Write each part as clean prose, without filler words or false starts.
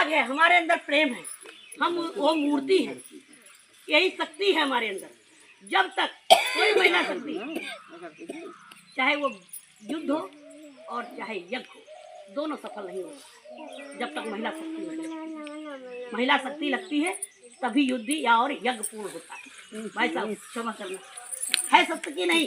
गए, हमारे अंदर प्रेम है, हम वो मूर्ति है, यही शक्ति है हमारे अंदर। जब तक कोई महिला शक्ति, चाहे वो युद्ध हो और चाहे यज्ञ हो, दोनों सफल नहीं होता जब तक महिला शक्ति लगती। महिला शक्ति लगती है तभी युद्ध या और यज्ञ पूर्ण होता है। भाई साहब क्षमा करना, है सत्य की नहीं?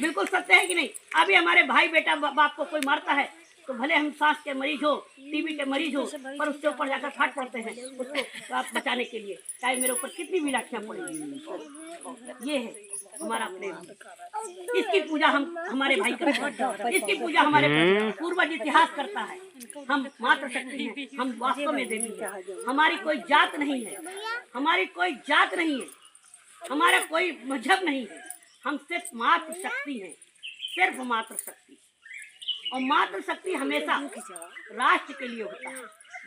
बिल्कुल सत्य है कि नहीं? अभी हमारे भाई बेटा बाप को कोई मारता है तो भले हम सांस के मरीज हो, टीबी के मरीज हो, पर उसके ऊपर जाकर फाट पड़ते हैं उसको आप बचाने के लिए, चाहे मेरे ऊपर कितनी भी लाठियां पड़ेगी। ये है हमारा प्रेम। इसकी पूजा हम हमारे भाई करते हैं, इसकी पूजा हमारे पूर्वज इतिहास करता है। हम मात्र शक्ति हैं, हम वास्तव में देवी हैं। हमारी कोई जात नहीं है, हमारी कोई जात नहीं है, हमारा कोई मजहब नहीं है, हम सिर्फ मात्र शक्ति हैं, सिर्फ मात्र शक्ति। और मात्र शक्ति हमेशा राष्ट्र के लिए होता है,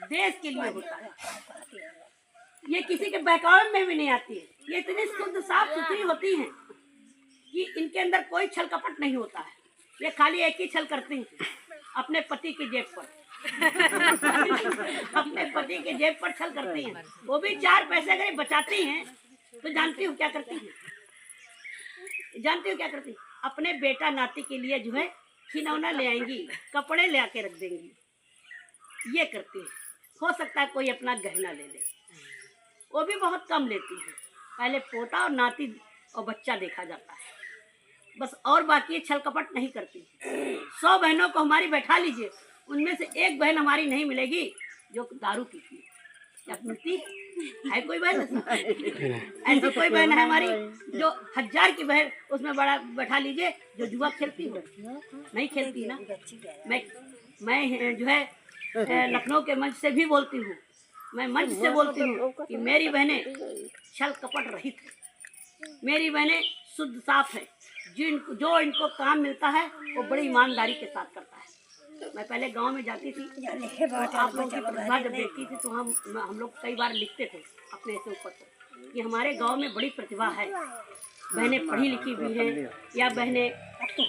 देश के लिए होता है। ये किसी के बहकावे में भी नहीं आती है, ये इतनी शुद्ध साफ सुथरी होती हैं कि इनके अंदर कोई छल कपट नहीं होता है। ये खाली एक ही छल करती हैं, अपने पति की जेब पर अपने पति की जेब पर छल करती हैं, वो भी 4 पैसे अगर बचाती हैं तो जानती हूँ क्या करती हैं? जानती हूँ क्या करती? अपने बेटा नाती के लिए जो है खिलौना ले आएंगी, कपड़े ले आके रख देंगी, ये करती है। हो सकता है कोई अपना गहना ले ले, वो भी बहुत कम लेती है। पहले पोता और नाती और बच्चा देखा जाता है बस, और बाकी छल कपट नहीं करती। 100 बहनों को हमारी बैठा लीजिए, उनमें से एक बहन हमारी नहीं मिलेगी जो दारू पीती है। क्या मिलती है कोई बहन? ऐसी कोई बहन है हमारी जो 1000 की बहन, उसमें बड़ा बैठा लीजिए जो जुआ खेलती हो? नहीं खेलती ना। मैं जो है लखनऊ के मंच से भी बोलती हूँ, मैं मंच से बोलती हूँ कि मेरी बहनें छल कपट रहित है, मेरी बहनें शुद्ध साफ है। जो इनको काम मिलता है वो बड़ी ईमानदारी के साथ करता है। मैं पहले गांव में जाती थी, तो आप लोगों की प्रतिभा जब देखती थी तो हम लोग कई बार लिखते थे अपने से ऊपर को कि हमारे गांव में बड़ी प्रतिभा है, बहनें पढ़ी लिखी भी हैं, या बहनें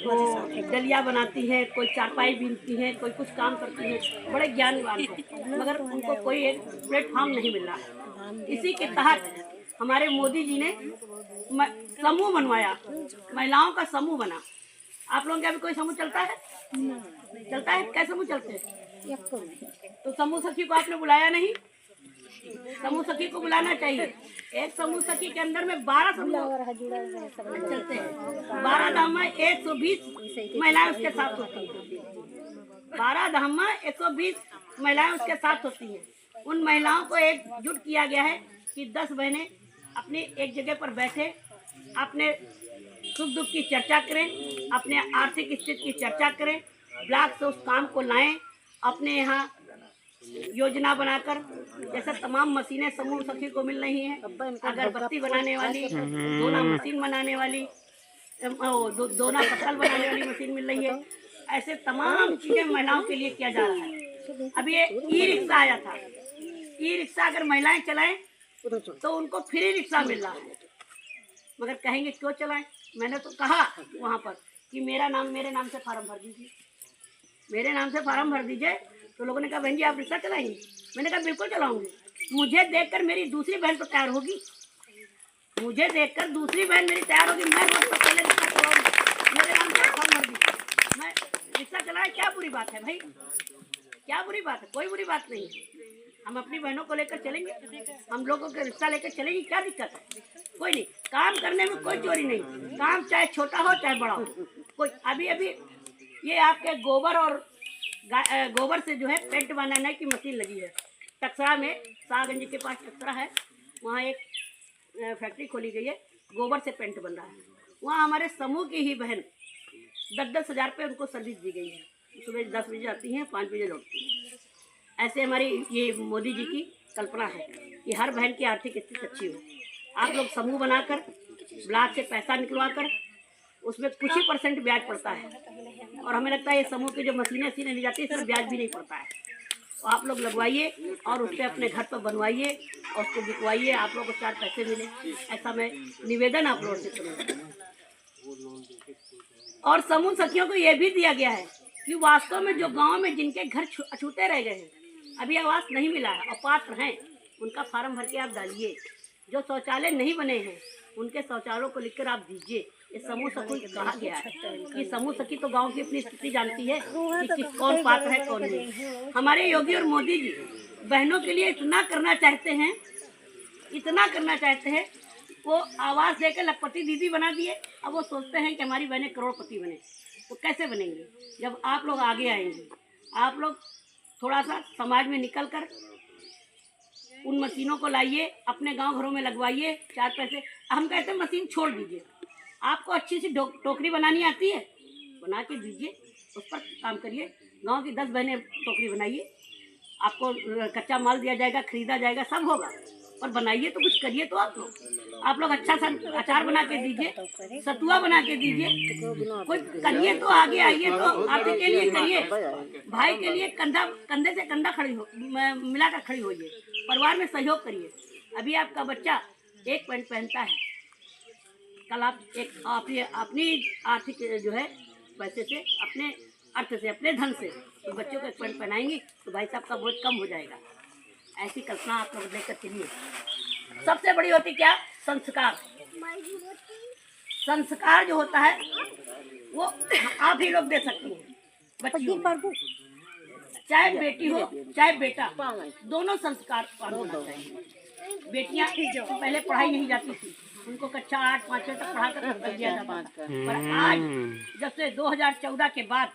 वो डलिया बनाती हैं, कोई चारपाई बीनती हैं, कोई कुछ काम करती हैं, बड़े ज्ञानवान हैं, मगर उनको कोई एक प्लेटफॉर्म नहीं मिल रहा है। इसी के तहत हमारे मोदी जी ने समूह बनवाया, महिलाओं का समूह बना। आप लोगों के अभी कोई समूह चलता है? चलता है? क्या समूह चलते हैं? तो समूह सखी को आपने बुलाया नहीं? समूह सखी को बुलाना चाहिए। एक समूह सखी के अंदर में 12 समूह चलते हैं। 12 धाम में 120 महिलाएं उसके साथ होती हैं। 12 धाम में 120 महिलाएं उसके साथ होती हैं। उन महिलाओं को एकजुट किया गया है कि 10 बहनें अपनी एक जगह पर बैठे, अपने सुख दुख की चर्चा करें, अपने आर्थिक स्थिति की चर्चा करें, ब्लॉक से उस काम को लाएं, अपने यहाँ योजना बनाकर। जैसे तमाम मशीनें समूह सखी को मिल रही हैं, अगरबत्ती बनाने वाली, दोना मशीन बनाने वाली, दोना पत्तल बनाने वाली मशीन मिल रही है। ऐसे तमाम चीज़ें महिलाओं के लिए किया जा रहा है। अभी ये ई रिक्शा आया था, ई रिक्शा अगर महिलाएं चलाएं तो उनको फ्री रिक्शा मिल रहा है, मगर कहेंगे क्यों चलाएं? मैंने तो कहा वहाँ पर कि मेरे नाम से फार्म भर दीजिए, मेरे नाम से फार्म भर दीजिए। तो लोगों ने कहा बहन जी आप रिक्शा चलाएंगे? मैंने कहा बिल्कुल चलाऊंगी। मुझे देखकर मेरी दूसरी बहन तो तैयार होगी, मुझे देखकर दूसरी बहन मेरी तैयार होगी, मैं सबसे पहले रिक्शा चलाऊंगी, मेरे नाम से फार्म भर दीजिए। मैं रिक्शा चलाए, क्या बुरी बात है भाई? क्या बुरी बात है? कोई बुरी बात नहीं है। हम अपनी बहनों को लेकर चलेंगे, हम लोगों के रिक्शा लेकर चलेंगे, क्या दिक्कत है? कोई नहीं। काम करने में कोई चोरी नहीं, काम चाहे छोटा हो चाहे बड़ा हो। कोई अभी ये आपके गोबर से जो है पेंट बनाने की मशीन लगी है टकसरा में, शाहगंज के पास टकसरा है, वहाँ एक फैक्ट्री खोली गई है, गोबर से पेंट बन रहा है। वहाँ हमारे समूह की ही बहन 10-10 हज़ार रुपये उनको सर्विस दी गई है। सुबह 10 बजे आती हैं, 5 बजे लौटती हैं। ऐसे हमारी ये मोदी जी की कल्पना है कि हर बहन की आर्थिक स्थिति अच्छी हो। आप लोग समूह बनाकर ब्लॉक से पैसा निकलवा कर उसमें कुछ ही % ब्याज पड़ता है, और हमें लगता है ये समूह की जो मशीनें ली जाती है इसमें ब्याज भी नहीं पड़ता है। तो आप लोग लगवाइए और उससे अपने घर पर बनवाइए और उसको बिकवाइए, आप लोग को 4 पैसे मिले, ऐसा मैं निवेदन आप लोगों से करूँगा। और समूह सखियों को ये भी दिया गया है कि वास्तव में जो गाँव में जिनके घर अछूते रह गए हैं अभी आवास नहीं मिला है और पात्र हैं, उनका फार्म भर के आप डालिए। जो शौचालय नहीं बने हैं उनके शौचालयों को लिखकर आप दीजिए। ये समूह सखी कहा गया है कि समूह सखी तो गांव की अपनी स्थिति जानती है कि कौन पात्र है कौन नहीं। हमारे योगी और मोदी जी बहनों के लिए इतना करना चाहते हैं, इतना करना चाहते हैं। वो आवास देकर लखपति दीदी बना दिए। अब वो सोचते हैं कि हमारी बहनें करोड़पति बने। तो कैसे बनेंगे जब आप लोग आगे आएंगे? आप लोग थोड़ा सा समाज में निकल कर उन मशीनों को लाइए, अपने गांव घरों में लगवाइए, 4 पैसे। हम कहते हैं मशीन छोड़ दीजिए। आपको अच्छी सी टोकरी बनानी आती है, बना के दीजिए, उस पर काम करिए। गांव की 10 बहनें टोकरी बनाइए, आपको कच्चा माल दिया जाएगा, खरीदा जाएगा, सब होगा। पर बनाइए तो कुछ करिए। तो आप लोग अच्छा सा अचार बना के दीजिए, सतुआ बना के दीजिए, कुछ करिए तो आगे आइए। तो आप के लिए करिए, भाई के लिए कंधे से कंधा मिलाकर खड़ी होइए, परिवार में सहयोग करिए। अभी आपका बच्चा एक पैंट पहनता है, कल आप एक अपनी आर्थिक जो है पैसे से, अपने अर्थ से, अपने धन से तो बच्चों को एक पैंट पहनाएंगे तो भाई साहब का बोझ कम हो जाएगा। ऐसी कल्पना आप लोग लेकर चलिए। सबसे बड़ी होती क्या? संस्कार। संस्कार जो होता है वो आप ही लोग दे सकते हैं बच्चियों को। चाहे बेटी हो चाहे बेटा, दोनों संस्कार होना चाहिए। बेटियां पहले पढ़ाई नहीं जाती थी, उनको कक्षा 8 5 तक पढ़ा कर दिया जाता था। पर आज जब से 2014 के बाद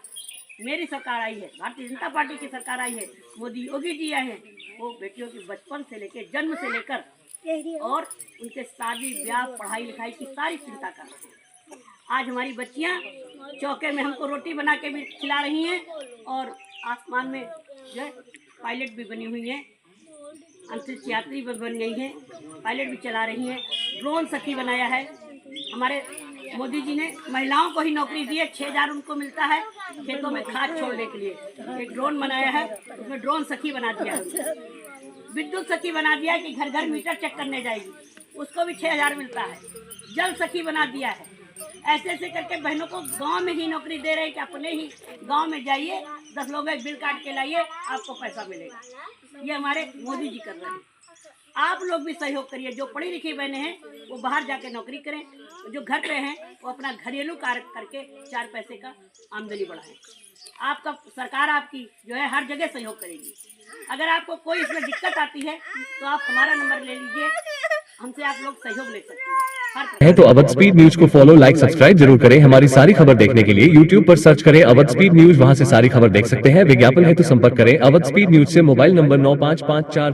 मेरी सरकार आई है, भारतीय जनता पार्टी की सरकार आई है, मोदी योगी जी आए हैं, वो बेटियों की बचपन से लेकर, जन्म से लेकर और उनके शादी ब्याह पढ़ाई लिखाई की सारी चिंता कर रहे हैं। आज हमारी बच्चियां चौके में हमको रोटी बना के भी खिला रही हैं और आसमान में जो है पायलट भी बनी हुई हैं, अंतरिक्ष यात्री भी बन गई हैं, पायलट भी चला रही हैं। ड्रोन सखी बनाया है हमारे मोदी जी ने, महिलाओं को ही नौकरी दी है। 6,000 उनको मिलता है खेतों में खाद छोड़ने के लिए। एक ड्रोन बनाया है, उसमें ड्रोन सखी बना दिया है। विद्युत सखी बना दिया है कि घर घर मीटर चेक करने जाएगी, उसको भी 6,000 मिलता है। जल सखी बना दिया है। ऐसे ऐसे करके बहनों को गांव में ही नौकरी दे रहे हैं कि अपने ही गांव में जाइए, 10 लोग एक बिल काट के लाइए, आपको पैसा मिलेगा। ये हमारे मोदी जी कर रहे हैं। आप लोग भी सहयोग करिए। जो पढ़ी लिखी बहनें हैं वो बाहर जाके नौकरी करें, जो घर पे हैं वो अपना घरेलू कार्य करके 4 पैसे का आमदनी बढ़ाएं। आपका सरकार आपकी जो है हर जगह सहयोग करेगी। अगर आपको कोई इसमें दिक्कत आती है तो आप हमारा नंबर ले लीजिए, हमसे आप लोग सहयोग ले सकते हैं। तो अवध स्पीड न्यूज को फॉलो, लाइक, सब्सक्राइब जरूर करें। हमारी सारी खबर देखने के लिए YouTube पर सर्च करें अवध स्पीड न्यूज, वहां से सारी खबर देख सकते हैं। विज्ञापन है तो संपर्क करें अवध स्पीड न्यूज से। Mobile number 9554